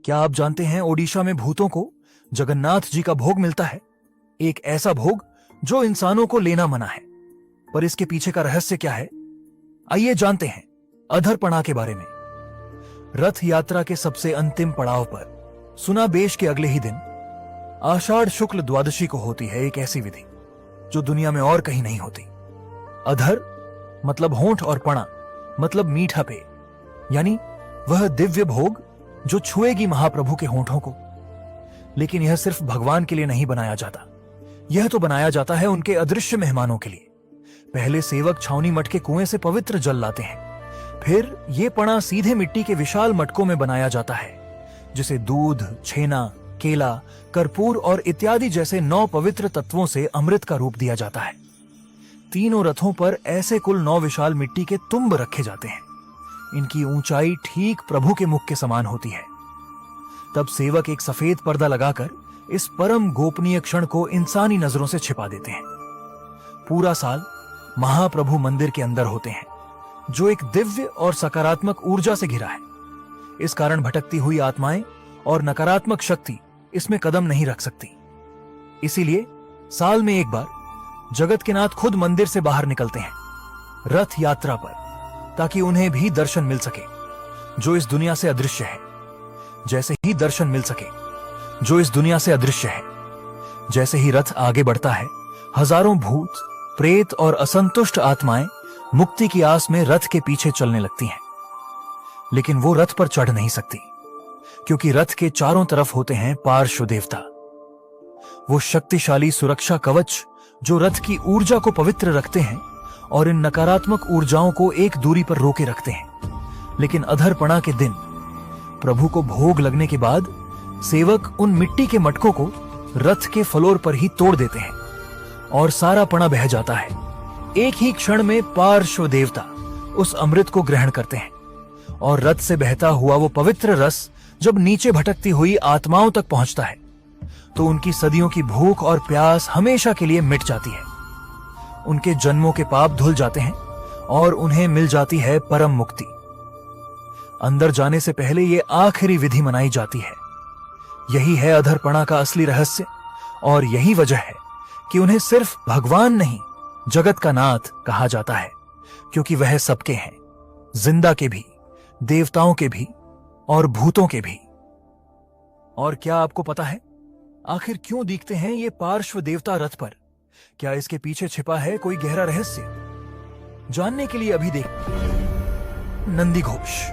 क्या आप जानते हैं ओडिशा में भूतों को जगन्नाथ जी का भोग मिलता है? एक ऐसा भोग जो इंसानों को लेना मना है। पर इसके पीछे का रहस्य क्या है? आइए जानते हैं अधरपणा के बारे में। रथ यात्रा के सबसे अंतिम पड़ाव पर सुनाबेश के अगले ही दिन आषाढ़ शुक्ल द्वादशी को होती है एक ऐसी विधि जो दुनिया में और कहीं नहीं होती। अधर मतलब होंठ और पणा मतलब मीठा पेय, यानी वह दिव्य भोग जो छुएगी महाप्रभु के होंठों को। लेकिन यह सिर्फ भगवान के लिए नहीं बनाया जाता, यह तो बनाया जाता है उनके अदृश्य मेहमानों के लिए। पहले सेवक छावनी मठ के कुएं से पवित्र जल लाते हैं, फिर यह पणा सीधे मिट्टी के विशाल मटकों में बनाया जाता है, जिसे दूध, छेना, केला, कर्पूर और इत्यादि जैसे 9 पवित्र तत्वों से अमृत का रूप दिया जाता है। तीनों रथों पर ऐसे कुल 9 विशाल मिट्टी के तुम्ब रखे जाते हैं। इनकी ऊंचाई ठीक प्रभु के मुख के समान होती है। तब सेवक एक सफेद पर्दा लगाकर इस परम गोपनीय क्षण को इंसानी नजरों से छिपा देते हैं। पूरा साल महाप्रभु मंदिर के अंदर होते हैं, जो एक दिव्य और सकारात्मक ऊर्जा से घिरा है। इस कारण भटकती हुई आत्माएं और नकारात्मक शक्ति इसमें कदम नहीं रख सकती। इसीलिए साल में एक बार जगत के नाथ खुद मंदिर से बाहर निकलते हैं रथ यात्रा पर, ताकि उन्हें भी दर्शन मिल सके जो इस दुनिया से अदृश्य है। जैसे ही दर्शन मिल सके जो इस दुनिया से अदृश्य है, जैसे ही रथ आगे बढ़ता है, हजारों भूत, प्रेत और असंतुष्ट आत्माएं मुक्ति की आस में रथ के पीछे चलने लगती हैं। लेकिन वो रथ पर चढ़ नहीं सकती, क्योंकि रथ के चारों तरफ होते हैं पार्श्व देवता, वो शक्तिशाली सुरक्षा कवच जो रथ की ऊर्जा को पवित्र रखते हैं और इन नकारात्मक ऊर्जाओं को एक दूरी पर रोके रखते हैं। लेकिन अधरपणा के दिन प्रभु को भोग लगने के बाद सेवक उन मिट्टी के मटकों को रथ के फ्लोर पर ही तोड़ देते हैं और सारा पणा बह जाता है। एक ही क्षण में पार्श्व देवता उस अमृत को ग्रहण करते हैं और रथ से बहता हुआ वो पवित्र रस जब नीचे भटकती हुई आत्माओं तक पहुंचता है, तो उनकी सदियों की भूख और प्यास हमेशा के लिए मिट जाती है। उनके जन्मों के पाप धुल जाते हैं और उन्हें मिल जाती है परम मुक्ति। अंदर जाने से पहले ये आखिरी विधि मनाई जाती है। यही है अधरपणा का असली रहस्य, और यही वजह है कि उन्हें सिर्फ भगवान नहीं, जगत का नाथ कहा जाता है, क्योंकि वह सबके हैं, जिंदा के भी, देवताओं के भी और भूतों के भी। और क्या आपको पता है आखिर क्यों दिखते हैं ये पार्श्व देवता रथ पर? क्या इसके पीछे छिपा है कोई गहरा रहस्य? जानने के लिए अभी देख नंदी घोष।